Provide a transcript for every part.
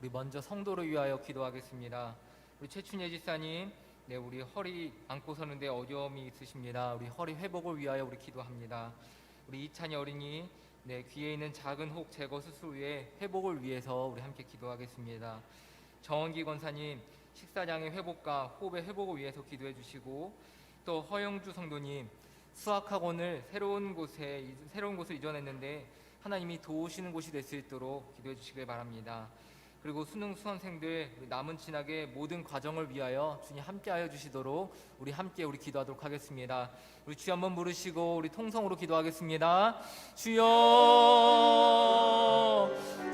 우리 먼저 성도를 위하여 기도하겠습니다. 우리 최춘예 집사님, 우리 허리 안고 서는데 어려움이 있으십니다. 우리 허리 회복을 위하여 우리 기도합니다. 우리 이찬이 어린이, 귀에 있는 작은 혹 제거 수술 후에 회복을 위해서 우리 함께 기도하겠습니다. 정원기 권사님, 식사량의 회복과 호흡의 회복을 위해서 기도해 주시고, 또 허영주 성도님, 수학학원을 새로운 곳을 이전했는데 하나님이 도우시는 곳이 될 수 있도록 기도해 주시길 바랍니다. 그리고 수능 수험생들 남은 진학의 모든 과정을 위하여 주님 함께하여 주시도록 우리 기도하도록 하겠습니다. 우리 주여 한번 부르시고 우리 통성으로 기도하겠습니다. 주여,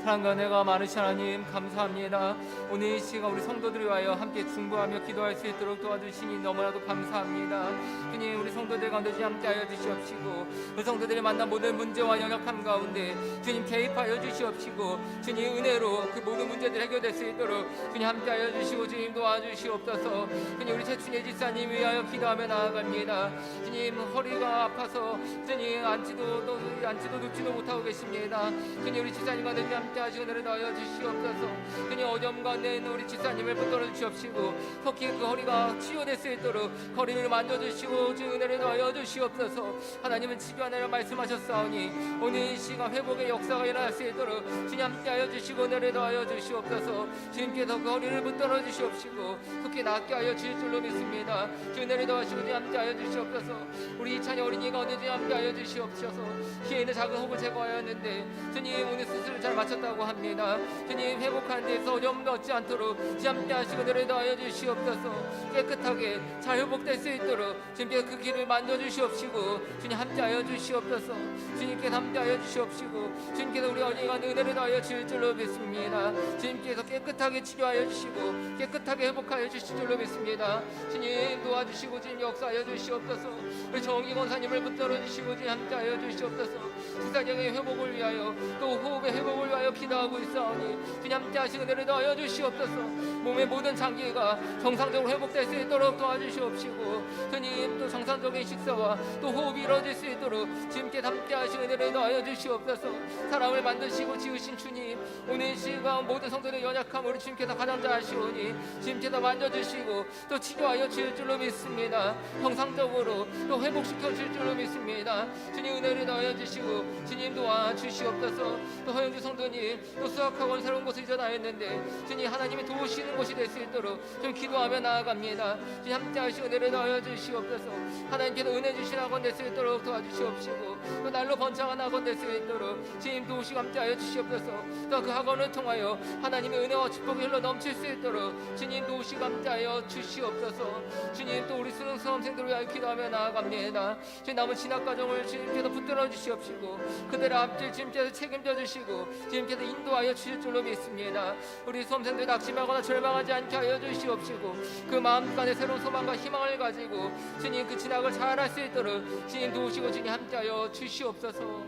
사랑과 은혜가 많으신 하나님 감사합니다. 오늘 이 시간 우리 성도들을 위하여 함께 중보하며 기도할 수 있도록 도와주시니 너무나도 감사합니다. 주님, 우리 성도들 가운데 주님 함께하여 주시옵시고, 그 성도들이 만난 모든 문제와 연약함 가운데 주님 개입하여 주시옵시고, 주님 은혜로 그 모든 문제들 해결될 수 있도록 주님 함께하여 주시고 주님 도와주시옵소서. 주님, 우리 최춘예 집사님 위하여 기도하며 나아갑니다. 주님, 허리가 아파서 주님 앉지도 눕지도 못하고 계십니다. 주님, 우리 집사님과 늘 함께 하시고 은혜를 더하여 주시옵소서. 주님, 어려움 가운데 있는 우리 집사님을 붙들어 주시옵시고, 속히 그 허리가 치유될 수 있도록 허리를 만져주시고 주님 은혜를 더하여 주시옵소서. 하나님은 치료하느라 말씀하셨사오니 오늘 이 시간 회복의 역사가 일어날 수 있도록 주님 함께 하여 주시고 은혜를 더하여 주시옵소서. 주님께서 그 허리를 붙들어 주시옵시고 속히 낫게 하여 주실 줄로 믿습니다. 주 은혜를 더하시고 주님 함께 하여 주시옵소서. 우리 이찬이 어린이가 오늘 주님 함께 하여 주시옵소서. 귀에 있는 작은 혹을 제거하였는데 주님 오늘 수술을 잘 마쳤다고 합니다. 주님, 회복하는 데서 어려움도 얻지 않도록 주님 함께 하시고 은혜를 더하여 주시옵소서. 깨끗하게 잘 회복될 수 있도록 주님께서 그 길을 만져주시옵시고 주님 함께 하여 주시옵소서. 주님께서 함께 하여 주시옵시고 주님께서 우리 어린이가 은혜를 더하여 주실 줄로 믿습니다. 주님께서 깨끗하게 치료하여 주시고 깨끗하게 회복하여 주실 줄로 믿습니다. 주님 도와주시고 주님 역사하여 주시옵소서. 우리 정기 권사님을 붙들어 주시고 주님 함께 하여 주시옵소서. 식사량의 회복을 위하여 또 호흡의 회복을 위하여 기도하고 있사오니 주님 함께 하시고 은혜를 더하여 주시옵소서. 몸의 모든 장기가 정상적으로 회복될 수 있도록 도와주시옵시고 주님, 또 정상적인 식사와 또 호흡이 이루어질 수 있도록 주님께 함께 하시고 은혜를 더하여 주시옵소서. 사람을 만드시고 지으신 주님, 오늘 시간 모든 성도의 연약함을 주님께서 가장 잘 아시오니 주님께서 만져주시고 또 치료하여 주실 줄로 믿습니다. 정상적으로 또 회복시켜 주실 줄로 믿습니다. 주님 은혜를 더하여 주시고 주님 도와주시옵소서. 또 허영주 성도님, 또 수학학원 새로운 곳을 이전하였는데 주님 하나님이 도우시는 곳이 될 수 있도록 좀 기도하며 나아갑니다. 주님 함께 하시고 은혜를 더하여 주시옵소서. 하나님께서 은혜 주신 학원 될 수 있도록 도와주시옵시고 또 날로 번창한 학원 될 수 있도록 주님 도우시고 함께 하여 주시옵소서. 또 그 학원을 통하여 하나님의 은혜와 축복이 흘러 넘칠 수 있도록 주님 도우시고 함께 하여 주시옵소서. 주님, 또 우리 수능 수험생들을 위하여 기도하며 나아갑니다. 주님, 남은 진학 과정을 주님께서 붙들어 주시옵시고 그들의 앞길 주님께서 책임져 주시고 주님께서 인도하여 주실 줄로 믿습니다. 우리 수험생들 낙심하거나 절망하지 않게 하여 주시옵시고 그 마음간에 새로운 소망과 희망을 가지고 주님 그 진학을 잘할 수 있도록 주님 도우시고 주님 함께하여 주시옵소서.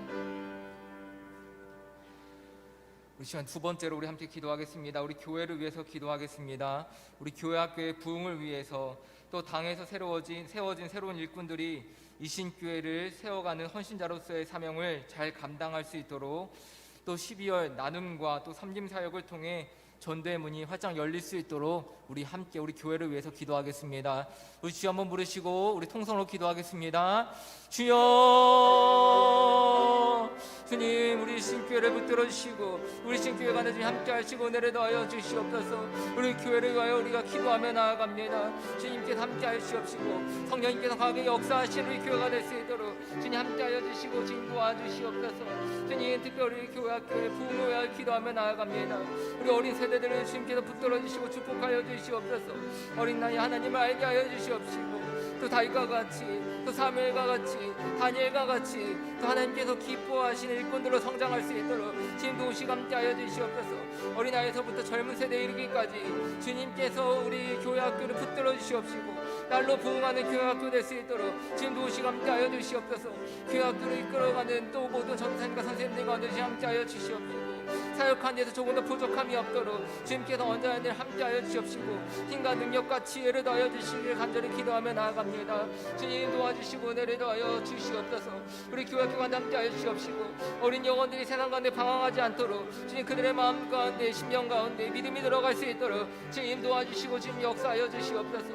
우리 시간 두 번째로 우리 함께 기도하겠습니다. 우리 교회를 위해서 기도하겠습니다. 우리 교회 학교의 부흥을 위해서 또 당에서 세워진 새로운 일꾼들이 이 신교회를 세워가는 헌신자로서의 사명을 잘 감당할 수 있도록 또 12월 나눔과 또 섬김 사역을 통해 전도의 문이 활짝 열릴 수 있도록 우리 함께 우리 교회를 위해서 기도하겠습니다. 우리 주여 한번 부르시고 우리 통성으로 기도하겠습니다. 주여, 주님 우리 신교회를 붙들어 주시고 우리 신교회가 주님 함께 하시고 은혜를 더하여 주시옵소서. 우리 교회를 위하여 우리가 기도하며 나아갑니다. 주님께서 함께 하시옵시고 성령님께서 강하게 역사하시는 우리 교회가 될 수 있도록 주님 함께 하여 주시고 주님 도와주시옵소서. 주님, 특별히 교회 학교의 부흥을 위하여 기도하며 나아갑니다. 우리 어린 세대들을 주님께서 붙들어 주시고 축복하여 주시옵소서. 어린 나이 하나님을 알게 하여 주시옵시고 또 다윗과 같이 또 사무엘과 같이 다니엘과 같이 또 하나님께서 기뻐하시는 일꾼들로 성장할 수 있도록 주님 도우시고 함께 하여 주시옵소서. 어린아이에서부터 젊은 세대에 이르기까지 주님께서 우리 교회 학교를 붙들어 주시옵시고 날로 부흥하는 교회 학교 될 수 있도록 주님 도우시고 함께 하여 주시옵소서. 교회 학교를 이끌어가는 또 모든 전사님과 선생님들과 함께 하여 주시옵시고 사역하는 데서 조금 더 부족함이 없도록 주님께서 언제나 늘 함께하여 주시옵시고 힘과 능력과 지혜를 더하여 주시기를 간절히 기도하며 나아갑니다. 주님 도와주시고 은혜를 더하여 주시옵소서. 우리 교회 교관 함께하여 주시옵시고 어린 영혼들이 세상 가운데 방황하지 않도록 주님 그들의 마음 가운데 심령 가운데 믿음이 들어갈 수 있도록 주님 도와주시고 주님 역사하여 주시옵소서.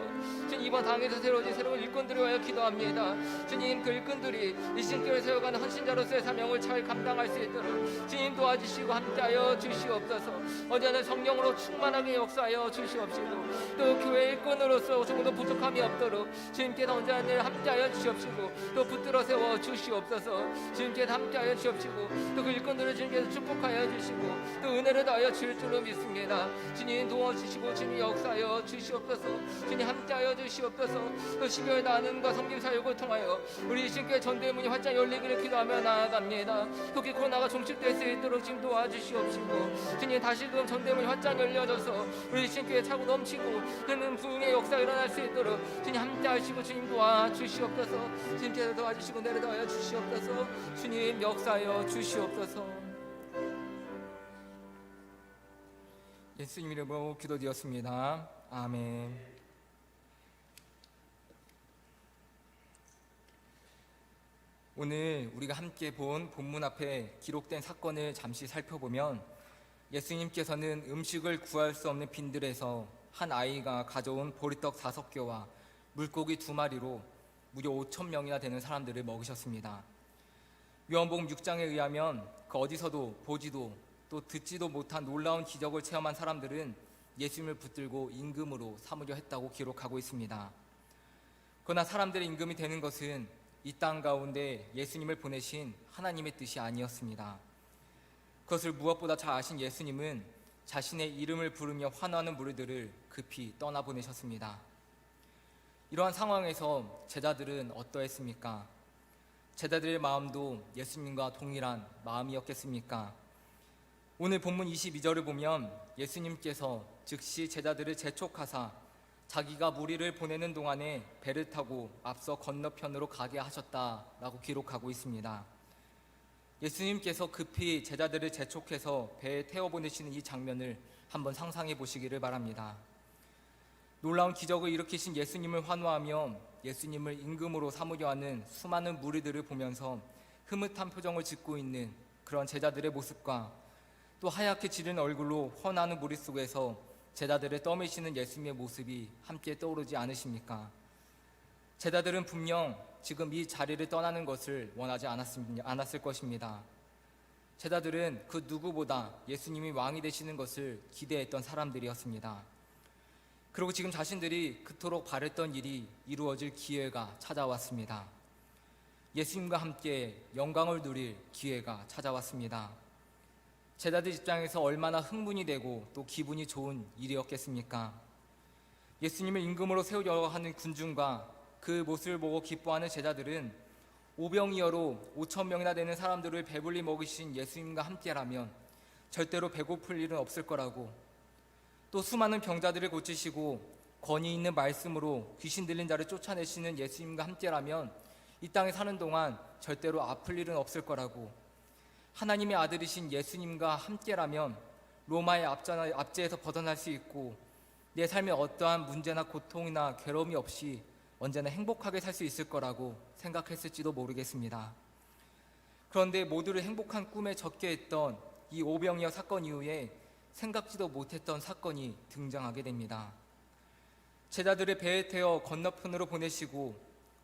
주님 이번 당에서 새로운 일꾼들을 위하여 기도합니다. 주님 그 일꾼들이 이 신교를 세워가는 헌신자로서의 사명을 잘 감당할 수 있도록 주님 도와주시고 함께하여 주시옵소서. 언제나 성령으로 충만하게 역사하여 주시옵시고 또 교회 일꾼으로서 조금 더 부족함이 없도록 주님께서 언제나 늘 함께하여 주시옵시고 또 붙들어 세워 주시옵소서. 주님께서 함께하여 주시옵시고 또 그 일꾼들을 주님께서 축복하여 주시고 또 은혜를 더하여 줄 줄로 믿습니다. 주님 도와주시고 주님 역사하여 주시옵소서. 주님 함께하여 주시옵소서. 또 12월 나눔과 섬김 사역을 통하여 우리 신교회 전대문이 활짝 열리기를 기도하며 나아갑니다. 특히 코로나가 종식될 수 있도록 주님 도와주시옵시고 주님 다시금 전대문이 활짝 열려져서 우리 신교회 차고 넘치고 흐르는 부흥의 역사가 일어날 수 있도록 주님 함께하시고 주님 도와주시옵소서. 주님께서 도와주시고 내려 도와여 주시옵소서. 주님 역사하여 주시옵소서. 예수님 이름으로 기도드렸습니다. 아멘. 오늘 우리가 함께 본 본문 앞에 기록된 사건을 잠시 살펴보면 예수님께서는 음식을 구할 수 없는 빈들에서 한 아이가 가져온 보리떡 5개와 물고기 2마리로 무려 5,000명이나 되는 사람들을 먹이셨습니다. 요한복음 6장에 의하면 그 어디서도 보지도 또 듣지도 못한 놀라운 기적을 체험한 사람들은 예수님을 붙들고 임금으로 삼으려 했다고 기록하고 있습니다. 그러나 사람들의 임금이 되는 것은 이 땅 가운데 예수님을 보내신 하나님의 뜻이 아니었습니다. 그것을 무엇보다 잘 아신 예수님은 자신의 이름을 부르며 환호하는 무리들을 급히 떠나보내셨습니다. 이러한 상황에서 제자들은 어떠했습니까? 제자들의 마음도 예수님과 동일한 마음이었겠습니까? 오늘 본문 22절을 보면 예수님께서 즉시 제자들을 재촉하사 자기가 무리를 보내는 동안에 배를 타고 앞서 건너편으로 가게 하셨다라고 기록하고 있습니다. 예수님께서 급히 제자들을 재촉해서 배에 태워보내시는 이 장면을 한번 상상해 보시기를 바랍니다. 놀라운 기적을 일으키신 예수님을 환호하며 예수님을 임금으로 삼으려 하는 수많은 무리들을 보면서 흐뭇한 표정을 짓고 있는 그런 제자들의 모습과 또 하얗게 지른 얼굴로 훤하는 무리 속에서 제자들을 떠미시는 예수님의 모습이 함께 떠오르지 않으십니까? 제자들은 분명 지금 이 자리를 떠나는 것을 원하지 않았을 것입니다. 제자들은 그 누구보다 예수님이 왕이 되시는 것을 기대했던 사람들이었습니다. 그리고 지금 자신들이 그토록 바랬던 일이 이루어질 기회가 찾아왔습니다. 예수님과 함께 영광을 누릴 기회가 찾아왔습니다. 제자들 입장에서 얼마나 흥분이 되고 또 기분이 좋은 일이었겠습니까? 예수님을 임금으로 세우려 하는 군중과 그 모습을 보고 기뻐하는 제자들은 오병이어로 5,000명이나 되는 사람들을 배불리 먹이신 예수님과 함께라면 절대로 배고플 일은 없을 거라고, 또 수많은 병자들을 고치시고 권위 있는 말씀으로 귀신 들린 자를 쫓아내시는 예수님과 함께라면 이 땅에 사는 동안 절대로 아플 일은 없을 거라고, 하나님의 아들이신 예수님과 함께라면 로마의 압제에서 벗어날 수 있고 내 삶에 어떠한 문제나 고통이나 괴로움이 없이 언제나 행복하게 살 수 있을 거라고 생각했을지도 모르겠습니다. 그런데 모두를 행복한 꿈에 적게 했던 이 오병이어 사건 이후에 생각지도 못했던 사건이 등장하게 됩니다. 제자들을 배에 태워 건너편으로 보내시고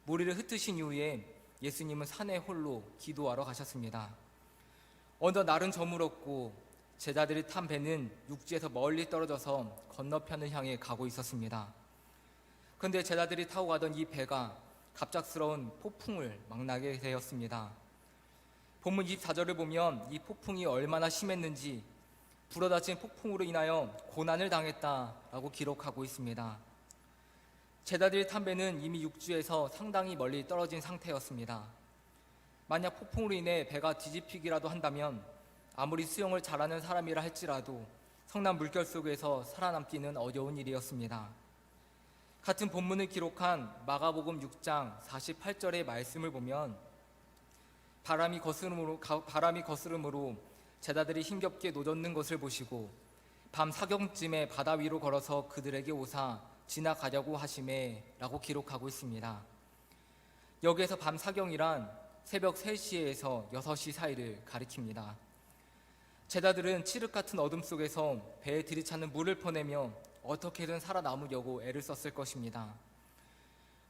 무리를 흩으신 이후에 예수님은 산에 홀로 기도하러 가셨습니다. 어느 날은 저물었고 제자들이 탄 배는 육지에서 멀리 떨어져서 건너편을 향해 가고 있었습니다. 그런데 제자들이 타고 가던 이 배가 갑작스러운 폭풍을 만나게 되었습니다. 본문 24절을 보면 이 폭풍이 얼마나 심했는지 불어닥친 폭풍으로 인하여 고난을 당했다라고 기록하고 있습니다. 제자들이 탄 배는 이미 육지에서 상당히 멀리 떨어진 상태였습니다. 만약 폭풍으로 인해 배가 뒤집히기라도 한다면 아무리 수영을 잘하는 사람이라 할지라도 성난 물결 속에서 살아남기는 어려운 일이었습니다. 같은 본문을 기록한 마가복음 6장 48절의 말씀을 보면 바람이 거스름으로 제자들이 힘겹게 노젓는 것을 보시고 밤 사경쯤에 바다 위로 걸어서 그들에게 오사 지나가려고 하심에 라고 기록하고 있습니다. 여기에서 밤 사경이란 새벽 3시에서 6시 사이를 가리킵니다. 제자들은 칠흑 같은 어둠 속에서 배에 들이차는 물을 퍼내며 어떻게든 살아남으려고 애를 썼을 것입니다.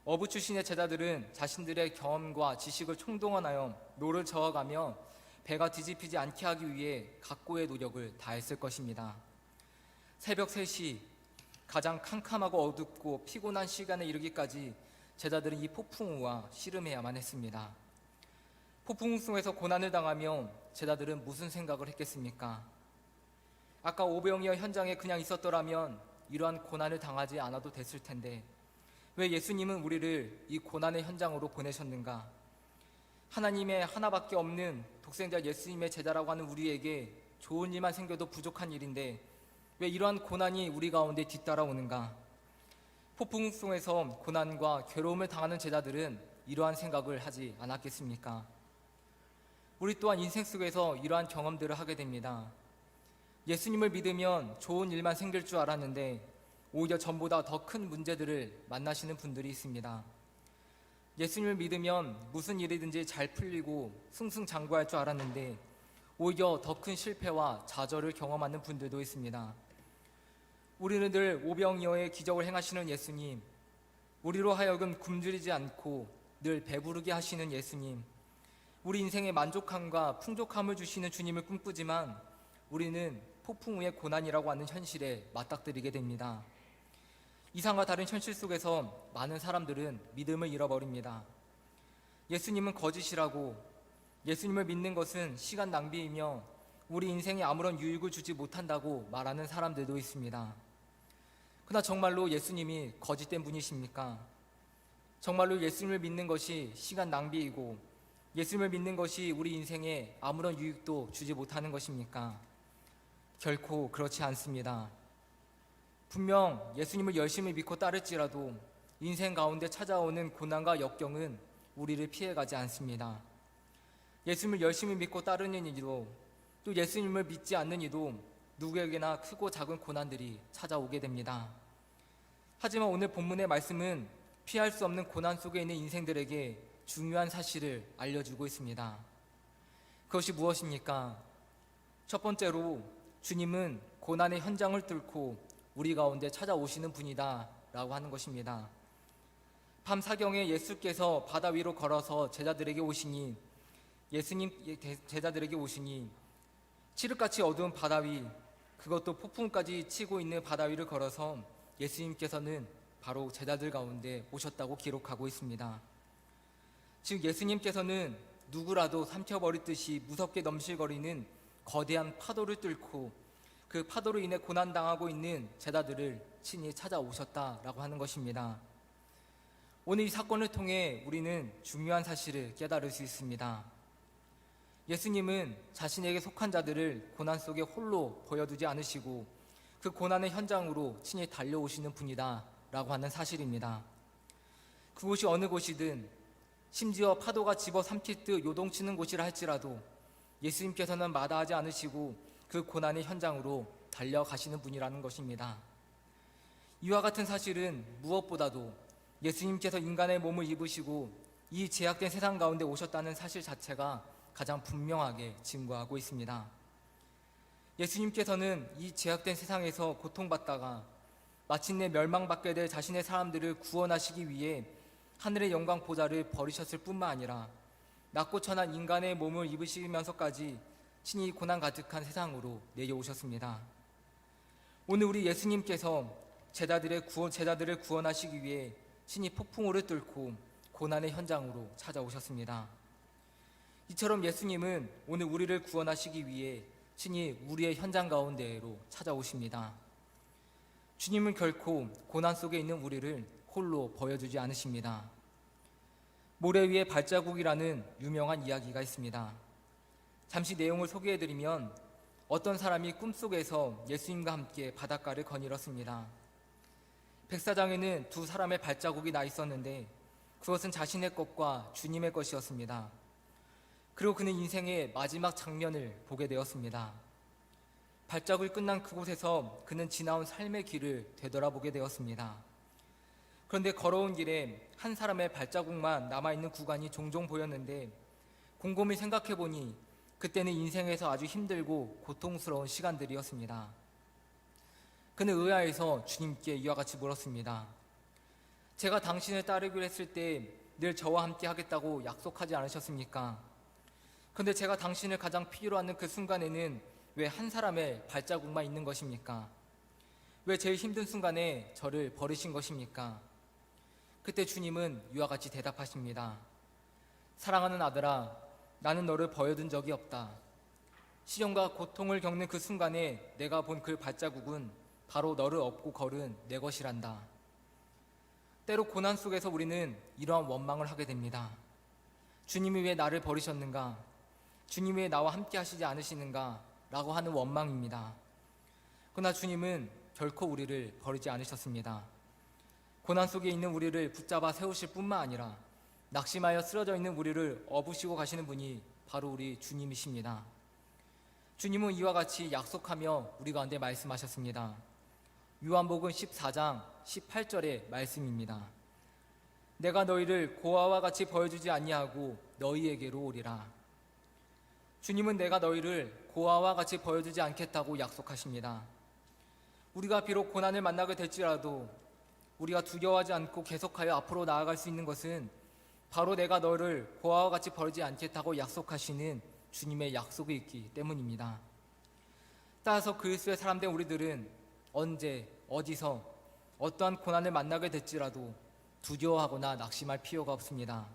어부 출신의 제자들은 자신들의 경험과 지식을 총동원하여 노를 저어가며 배가 뒤집히지 않게 하기 위해 각고의 노력을 다했을 것입니다. 새벽 3시, 가장 캄캄하고 어둡고 피곤한 시간에 이르기까지 제자들은 이 폭풍우와 씨름해야만 했습니다. 폭풍우 속에서 고난을 당하며 제자들은 무슨 생각을 했겠습니까? 아까 오병이어 현장에 그냥 있었더라면 이러한 고난을 당하지 않아도 됐을 텐데 왜 예수님은 우리를 이 고난의 현장으로 보내셨는가? 하나님의 하나밖에 없는 독생자 예수님의 제자라고 하는 우리에게 좋은 일만 생겨도 부족한 일인데 왜 이러한 고난이 우리 가운데 뒤따라오는가? 폭풍 속에서 고난과 괴로움을 당하는 제자들은 이러한 생각을 하지 않았겠습니까? 우리 또한 인생 속에서 이러한 경험들을 하게 됩니다. 예수님을 믿으면 좋은 일만 생길 줄 알았는데 오히려 전보다 더 큰 문제들을 만나시는 분들이 있습니다. 예수님을 믿으면 무슨 일이든지 잘 풀리고 승승장구할 줄 알았는데 오히려 더 큰 실패와 좌절을 경험하는 분들도 있습니다. 우리는 늘 오병이어의 기적을 행하시는 예수님, 우리로 하여금 굶주리지 않고 늘 배부르게 하시는 예수님, 우리 인생에 만족함과 풍족함을 주시는 주님을 꿈꾸지만 우리는 폭풍 후의 고난이라고 하는 현실에 맞닥뜨리게 됩니다. 이상과 다른 현실 속에서 많은 사람들은 믿음을 잃어버립니다. 예수님은 거짓이라고, 예수님을 믿는 것은 시간 낭비이며 우리 인생에 아무런 유익을 주지 못한다고 말하는 사람들도 있습니다. 그러나 정말로 예수님이 거짓된 분이십니까? 정말로 예수님을 믿는 것이 시간 낭비이고 예수님을 믿는 것이 우리 인생에 아무런 유익도 주지 못하는 것입니까? 결코 그렇지 않습니다. 분명 예수님을 열심히 믿고 따를지라도 인생 가운데 찾아오는 고난과 역경은 우리를 피해가지 않습니다. 예수님을 열심히 믿고 따르는 이도 또 예수님을 믿지 않는 이도 누구에게나 크고 작은 고난들이 찾아오게 됩니다. 하지만 오늘 본문의 말씀은 피할 수 없는 고난 속에 있는 인생들에게 중요한 사실을 알려주고 있습니다. 그것이 무엇입니까? 첫 번째로 주님은 고난의 현장을 뚫고 우리 가운데 찾아오시는 분이다 라고 하는 것입니다. 밤 사경에 예수께서 바다 위로 걸어서 제자들에게 오시니 칠흑같이 어두운 바다 위, 그것도 폭풍까지 치고 있는 바다 위를 걸어서 예수님께서는 바로 제자들 가운데 오셨다고 기록하고 있습니다. 즉 예수님께서는 누구라도 삼켜버리듯이 무섭게 넘실거리는 거대한 파도를 뚫고 그 파도로 인해 고난당하고 있는 제자들을 친히 찾아오셨다라고 하는 것입니다. 오늘 이 사건을 통해 우리는 중요한 사실을 깨달을 수 있습니다. 예수님은 자신에게 속한 자들을 고난 속에 홀로 보여두지 않으시고 그 고난의 현장으로 친히 달려오시는 분이다 라고 하는 사실입니다. 그곳이 어느 곳이든 심지어 파도가 집어삼킬 듯 요동치는 곳이라 할지라도 예수님께서는 마다하지 않으시고 그 고난의 현장으로 달려가시는 분이라는 것입니다. 이와 같은 사실은 무엇보다도 예수님께서 인간의 몸을 입으시고 이 제약된 세상 가운데 오셨다는 사실 자체가 가장 분명하게 증거하고 있습니다. 예수님께서는 이 제약된 세상에서 고통받다가 마침내 멸망받게 될 자신의 사람들을 구원하시기 위해 하늘의 영광 보좌를 버리셨을 뿐만 아니라 낮고 천한 인간의 몸을 입으시면서까지 친히 고난 가득한 세상으로 내려오셨습니다. 오늘 우리 예수님께서 제자들을 구원하시기 위해 친히 폭풍우를 뚫고 고난의 현장으로 찾아오셨습니다. 이처럼 예수님은 오늘 우리를 구원하시기 위해 친히 우리의 현장 가운데로 찾아오십니다. 주님은 결코 고난 속에 있는 우리를 홀로 보여주지 않으십니다. 모래 위의 발자국이라는 유명한 이야기가 있습니다. 잠시 내용을 소개해드리면 어떤 사람이 꿈속에서 예수님과 함께 바닷가를 거닐었습니다. 백사장에는 두 사람의 발자국이 나 있었는데 그것은 자신의 것과 주님의 것이었습니다. 그리고 그는 인생의 마지막 장면을 보게 되었습니다. 발자국이 끝난 그곳에서 그는 지나온 삶의 길을 되돌아보게 되었습니다. 그런데 걸어온 길에 한 사람의 발자국만 남아있는 구간이 종종 보였는데 곰곰이 생각해보니 그때는 인생에서 아주 힘들고 고통스러운 시간들이었습니다. 그는 의아해서 주님께 이와 같이 물었습니다. 제가 당신을 따르기로 했을 때 늘 저와 함께 하겠다고 약속하지 않으셨습니까? 그런데 제가 당신을 가장 필요로 하는 그 순간에는 왜 한 사람의 발자국만 있는 것입니까? 왜 제일 힘든 순간에 저를 버리신 것입니까? 그때 주님은 이와 같이 대답하십니다. 사랑하는 아들아, 나는 너를 버려둔 적이 없다. 시련과 고통을 겪는 그 순간에 내가 본 그 발자국은 바로 너를 업고 걸은 내 것이란다. 때로 고난 속에서 우리는 이러한 원망을 하게 됩니다. 주님이 왜 나를 버리셨는가? 주님이 왜 나와 함께 하시지 않으시는가? 라고 하는 원망입니다. 그러나 주님은 결코 우리를 버리지 않으셨습니다. 고난 속에 있는 우리를 붙잡아 세우실 뿐만 아니라 낙심하여 쓰러져 있는 우리를 업으시고 가시는 분이 바로 우리 주님이십니다. 주님은 이와 같이 약속하며 우리 가운데 말씀하셨습니다. 요한복음 14장 18절의 말씀입니다. 내가 너희를 고아와 같이 버려주지 아니하고 너희에게로 오리라. 주님은 내가 너희를 고아와 같이 버려주지 않겠다고 약속하십니다. 우리가 비록 고난을 만나게 될지라도 우리가 두려워하지 않고 계속하여 앞으로 나아갈 수 있는 것은 바로 내가 너를 고아와 같이 버리지 않겠다고 약속하시는 주님의 약속이 있기 때문입니다. 따라서 그리스도의 사람된 우리들은 언제 어디서 어떠한 고난을 만나게 될지라도 두려워하거나 낙심할 필요가 없습니다.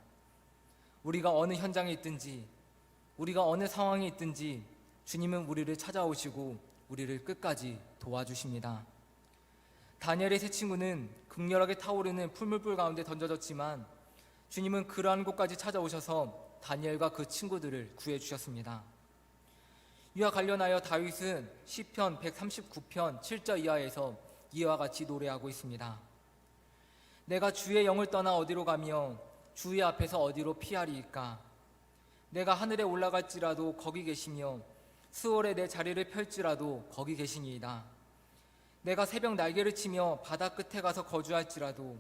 우리가 어느 현장에 있든지 우리가 어느 상황에 있든지 주님은 우리를 찾아오시고 우리를 끝까지 도와주십니다. 다니엘의 세 친구는 극렬하게 타오르는 풀물불 가운데 던져졌지만 주님은 그러한 곳까지 찾아오셔서 다니엘과 그 친구들을 구해주셨습니다. 이와 관련하여 다윗은 시편 139편 7절 이하에서 이와 같이 노래하고 있습니다. 내가 주의 영을 떠나 어디로 가며 주의 앞에서 어디로 피하리이까? 내가 하늘에 올라갈지라도 거기 계시며 수월에 내 자리를 펼지라도 거기 계시니이다. 내가 새벽 날개를 치며 바다 끝에 가서 거주할지라도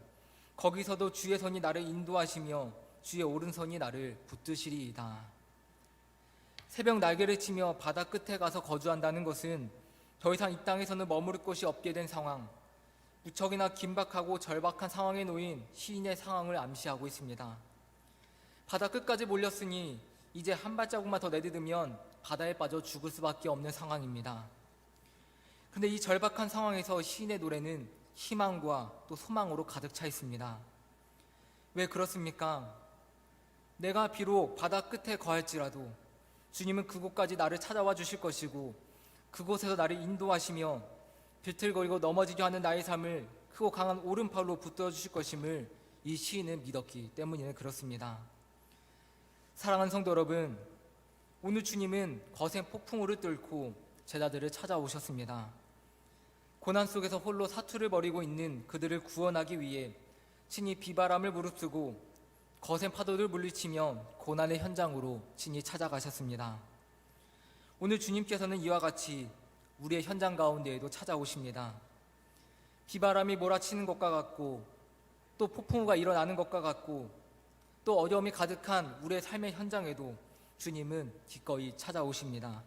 거기서도 주의 손이 나를 인도하시며 주의 오른손이 나를 붙드시리이다. 새벽 날개를 치며 바다 끝에 가서 거주한다는 것은 더 이상 이 땅에서는 머무를 곳이 없게 된 상황, 무척이나 긴박하고 절박한 상황에 놓인 시인의 상황을 암시하고 있습니다. 바다 끝까지 몰렸으니 이제 한 발자국만 더 내딛으면 바다에 빠져 죽을 수밖에 없는 상황입니다. 근데 이 절박한 상황에서 시인의 노래는 희망과 또 소망으로 가득 차 있습니다. 왜 그렇습니까? 내가 비록 바다 끝에 거할지라도 주님은 그곳까지 나를 찾아와 주실 것이고 그곳에서 나를 인도하시며 비틀거리고 넘어지려 하는 나의 삶을 크고 강한 오른팔로 붙들어 주실 것임을 이 시인은 믿었기 때문에 그렇습니다. 사랑하는 성도 여러분, 오늘 주님은 거센 폭풍우를 뚫고 제자들을 찾아오셨습니다. 고난 속에서 홀로 사투를 벌이고 있는 그들을 구원하기 위해 친히 비바람을 무릅쓰고 거센 파도를 물리치며 고난의 현장으로 친히 찾아가셨습니다. 오늘 주님께서는 이와 같이 우리의 현장 가운데에도 찾아오십니다. 비바람이 몰아치는 것과 같고 또 폭풍우가 일어나는 것과 같고 또 어려움이 가득한 우리의 삶의 현장에도 주님은 기꺼이 찾아오십니다.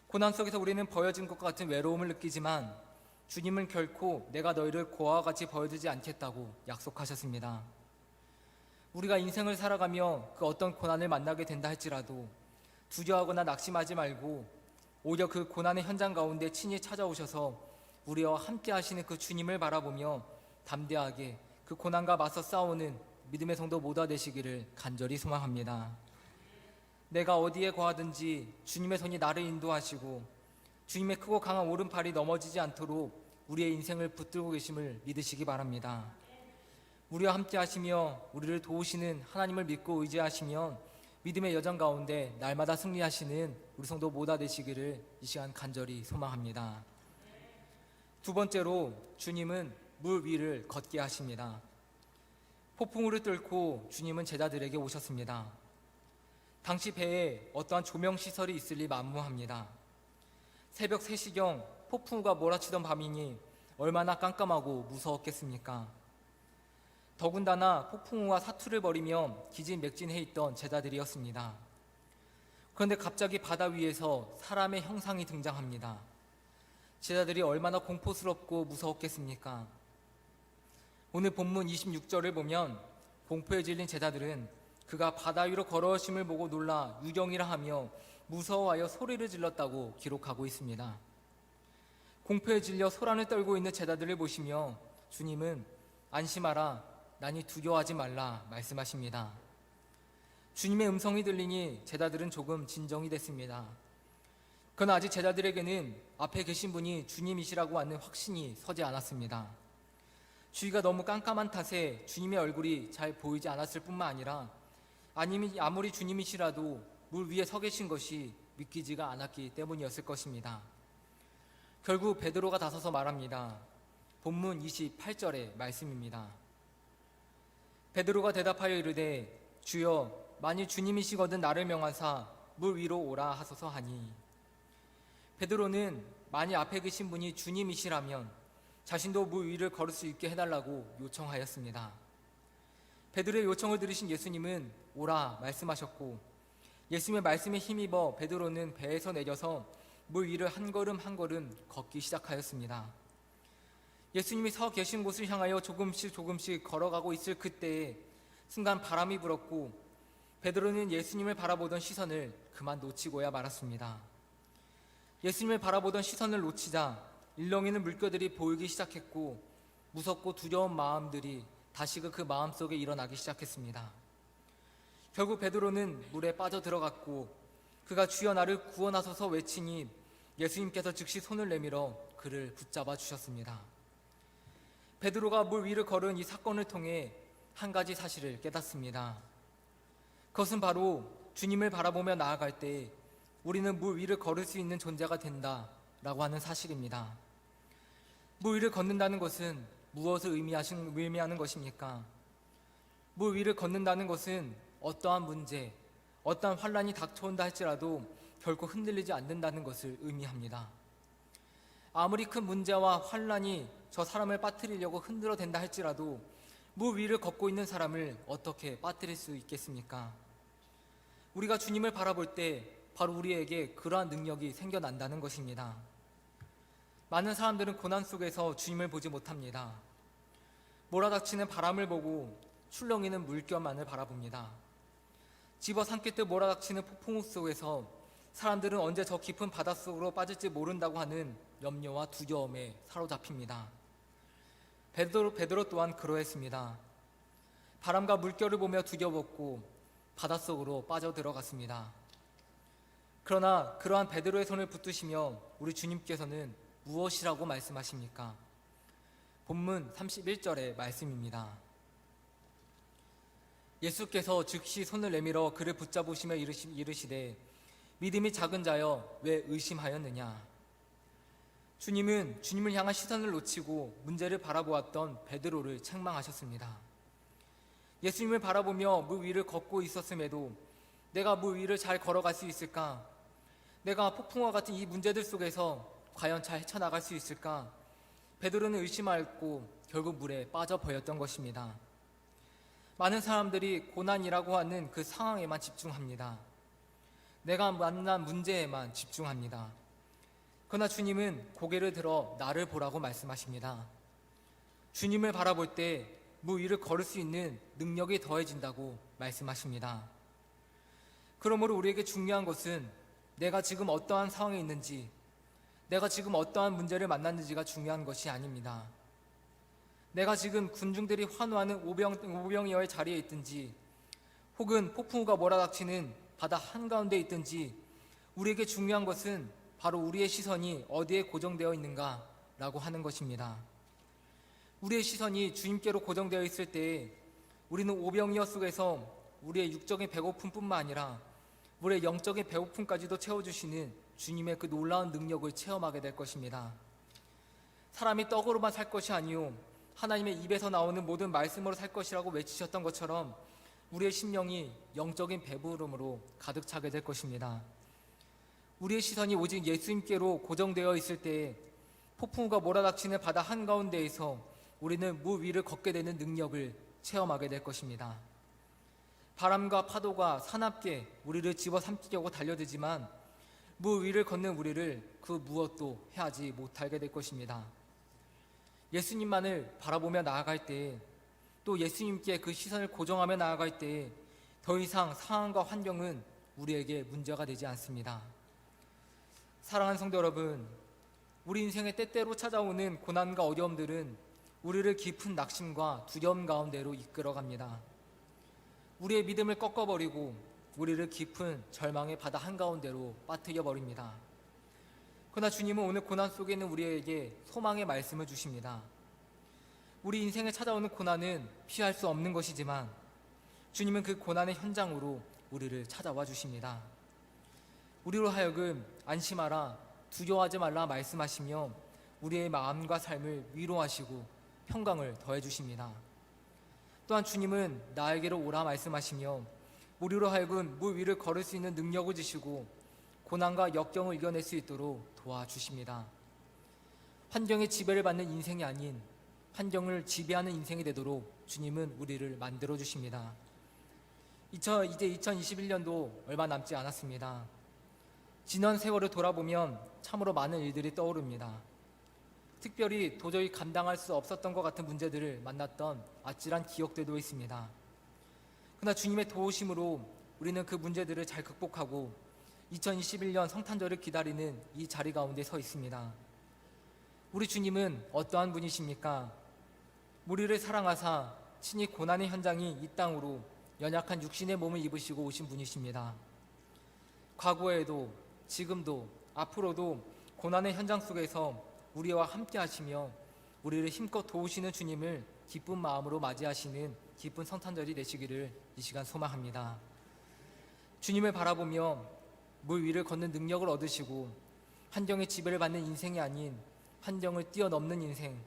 고난 속에서 우리는 버려진 것과 같은 외로움을 느끼지만 주님은 결코 내가 너희를 고아와 같이 버려두지 않겠다고 약속하셨습니다. 우리가 인생을 살아가며 그 어떤 고난을 만나게 된다 할지라도 두려워하거나 낙심하지 말고 오히려 그 고난의 현장 가운데 친히 찾아오셔서 우리와 함께 하시는 그 주님을 바라보며 담대하게 그 고난과 맞서 싸우는 믿음의 성도 모두 되시기를 간절히 소망합니다. 내가 어디에 거하든지 주님의 손이 나를 인도하시고 주님의 크고 강한 오른팔이 넘어지지 않도록 우리의 인생을 붙들고 계심을 믿으시기 바랍니다. 우리와 함께 하시며 우리를 도우시는 하나님을 믿고 의지하시면 믿음의 여정 가운데 날마다 승리하시는 우리 성도 모두 되시기를 이 시간 간절히 소망합니다. 두 번째로 주님은 물 위를 걷게 하십니다. 폭풍우를 뚫고 주님은 제자들에게 오셨습니다. 당시 배에 어떠한 조명시설이 있을 리 만무합니다. 새벽 3시경 폭풍우가 몰아치던 밤이니 얼마나 깜깜하고 무서웠겠습니까? 더군다나 폭풍우와 사투를 벌이며 기진맥진해 있던 제자들이었습니다. 그런데 갑자기 바다 위에서 사람의 형상이 등장합니다. 제자들이 얼마나 공포스럽고 무서웠겠습니까? 오늘 본문 26절을 보면 공포에 질린 제자들은 그가 바다 위로 걸어오심을 보고 놀라 유경이라 하며 무서워하여 소리를 질렀다고 기록하고 있습니다. 공포에 질려 소란을 떨고 있는 제자들을 보시며 주님은 안심하라, 나니 두려워하지 말라 말씀하십니다. 주님의 음성이 들리니 제자들은 조금 진정이 됐습니다. 그러나 아직 제자들에게는 앞에 계신 분이 주님이시라고 하는 확신이 서지 않았습니다. 주위가 너무 깜깜한 탓에 주님의 얼굴이 잘 보이지 않았을 뿐만 아니라 아무리 주님이시라도 물 위에 서 계신 것이 믿기지가 않았기 때문이었을 것입니다. 결국 베드로가 나서서 말합니다. 본문 28절의 말씀입니다. 베드로가 대답하여 이르되 주여 만일 주님이시거든 나를 명하사 물 위로 오라 하소서 하니, 베드로는 만일 앞에 계신 분이 주님이시라면 자신도 물 위를 걸을 수 있게 해달라고 요청하였습니다. 베드로의 요청을 들으신 예수님은 오라 말씀하셨고, 예수님의 말씀에 힘입어 베드로는 배에서 내려서 물 위를 한 걸음 한 걸음 걷기 시작하였습니다. 예수님이 서 계신 곳을 향하여 조금씩 걸어가고 있을 그때에 순간 바람이 불었고 베드로는 예수님을 바라보던 시선을 그만 놓치고야 말았습니다. 예수님을 바라보던 시선을 놓치자 일렁이는 물결들이 보이기 시작했고 무섭고 두려운 마음들이 다시금 그 마음속에 일어나기 시작했습니다. 결국 베드로는 물에 빠져 들어갔고 그가 주여 나를 구원하소서 외치니 예수님께서 즉시 손을 내밀어 그를 붙잡아 주셨습니다. 베드로가 물 위를 걸은 이 사건을 통해 한 가지 사실을 깨닫습니다. 그것은 바로 주님을 바라보며 나아갈 때 우리는 물 위를 걸을 수 있는 존재가 된다라고 하는 사실입니다. 물 위를 걷는다는 것은 무엇을 의미하는 것입니까? 물 위를 걷는다는 것은 어떠한 문제, 어떠한 환란이 닥쳐온다 할지라도 결코 흔들리지 않는다는 것을 의미합니다. 아무리 큰 문제와 환란이 저 사람을 빠뜨리려고 흔들어댄다 할지라도 물 위를 걷고 있는 사람을 어떻게 빠뜨릴 수 있겠습니까? 우리가 주님을 바라볼 때 바로 우리에게 그러한 능력이 생겨난다는 것입니다. 많은 사람들은 고난 속에서 주님을 보지 못합니다. 몰아닥치는 바람을 보고 출렁이는 물결만을 바라봅니다. 집어삼킬 몰아닥치는 폭풍우 속에서 사람들은 언제 저 깊은 바닷속으로 빠질지 모른다고 하는 염려와 두려움에 사로잡힙니다. 베드로 또한 그러했습니다. 바람과 물결을 보며 두려웠고 바닷속으로 빠져들어갔습니다. 그러나 그러한 베드로의 손을 붙드시며 우리 주님께서는 무엇이라고 말씀하십니까? 본문 31절의 말씀입니다. 예수께서 즉시 손을 내밀어 그를 붙잡으시며 이르시되 믿음이 작은 자여 왜 의심하였느냐? 주님은 주님을 향한 시선을 놓치고 문제를 바라보았던 베드로를 책망하셨습니다. 예수님을 바라보며 물 위를 걷고 있었음에도 내가 물 위를 잘 걸어갈 수 있을까? 내가 폭풍과 같은 이 문제들 속에서 과연 잘 헤쳐나갈 수 있을까? 베드로는 의심하였고 결국 물에 빠져버렸던 것입니다. 많은 사람들이 고난이라고 하는 그 상황에만 집중합니다. 내가 만난 문제에만 집중합니다. 그러나 주님은 고개를 들어 나를 보라고 말씀하십니다. 주님을 바라볼 때 물 위를 걸을 수 있는 능력이 더해진다고 말씀하십니다. 그러므로 우리에게 중요한 것은 내가 지금 어떠한 상황에 있는지, 내가 지금 어떠한 문제를 만났는지가 중요한 것이 아닙니다. 내가 지금 군중들이 환호하는 오병이어의 자리에 있든지 혹은 폭풍우가 몰아닥치는 바다 한가운데 있든지 우리에게 중요한 것은 바로 우리의 시선이 어디에 고정되어 있는가라고 하는 것입니다. 우리의 시선이 주님께로 고정되어 있을 때 우리는 오병이어 속에서 우리의 육적인 배고픔뿐만 아니라 우리의 영적인 배고픔까지도 채워주시는 주님의 그 놀라운 능력을 체험하게 될 것입니다. 사람이 떡으로만 살 것이 아니요 하나님의 입에서 나오는 모든 말씀으로 살 것이라고 외치셨던 것처럼 우리의 심령이 영적인 배부름으로 가득 차게 될 것입니다. 우리의 시선이 오직 예수님께로 고정되어 있을 때에 폭풍우가 몰아닥치는 바다 한가운데에서 우리는 물 위를 걷게 되는 능력을 체험하게 될 것입니다. 바람과 파도가 사납게 우리를 집어삼키려고 달려들지만 물 위를 걷는 우리를 그 무엇도 해하지 못하게 될 것입니다. 예수님만을 바라보며 나아갈 때에, 또 예수님께 그 시선을 고정하며 나아갈 때에 더 이상 상황과 환경은 우리에게 문제가 되지 않습니다. 사랑하는 성도 여러분, 우리 인생의 때때로 찾아오는 고난과 어려움들은 우리를 깊은 낙심과 두려움 가운데로 이끌어갑니다. 우리의 믿음을 꺾어버리고 우리를 깊은 절망의 바다 한가운데로 빠뜨려 버립니다. 그러나 주님은 오늘 고난 속에 있는 우리에게 소망의 말씀을 주십니다. 우리 인생에 찾아오는 고난은 피할 수 없는 것이지만 주님은 그 고난의 현장으로 우리를 찾아와 주십니다. 우리로 하여금 안심하라, 두려워하지 말라 말씀하시며 우리의 마음과 삶을 위로하시고 평강을 더해 주십니다. 또한 주님은 나에게로 오라 말씀하시며 우리로 하여금 물 위를 걸을 수 있는 능력을 주시고 고난과 역경을 이겨낼 수 있도록 도와주십니다. 환경의 지배를 받는 인생이 아닌 환경을 지배하는 인생이 되도록 주님은 우리를 만들어 주십니다. 이제 2021년도 얼마 남지 않았습니다. 지난 세월을 돌아보면 참으로 많은 일들이 떠오릅니다. 특별히 도저히 감당할 수 없었던 것 같은 문제들을 만났던 아찔한 기억들도 있습니다. 그러나 주님의 도우심으로 우리는 그 문제들을 잘 극복하고 2021년 성탄절을 기다리는 이 자리 가운데 서 있습니다. 우리 주님은 어떠한 분이십니까? 우리를 사랑하사 친히 고난의 현장이 이 땅으로 연약한 육신의 몸을 입으시고 오신 분이십니다. 과거에도 지금도 앞으로도 고난의 현장 속에서 우리와 함께 하시며 우리를 힘껏 도우시는 주님을 기쁜 마음으로 맞이하시는 기쁜 성탄절이 되시기를 이 시간 소망합니다. 주님을 바라보며 물 위를 걷는 능력을 얻으시고 환경의 지배를 받는 인생이 아닌 환경을 뛰어넘는 인생,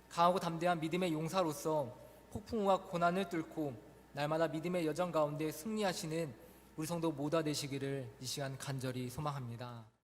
강하고 담대한 믿음의 용사로서 폭풍우와 고난을 뚫고 날마다 믿음의 여정 가운데 승리하시는 우리 성도 모두 되시기를 이 시간 간절히 소망합니다.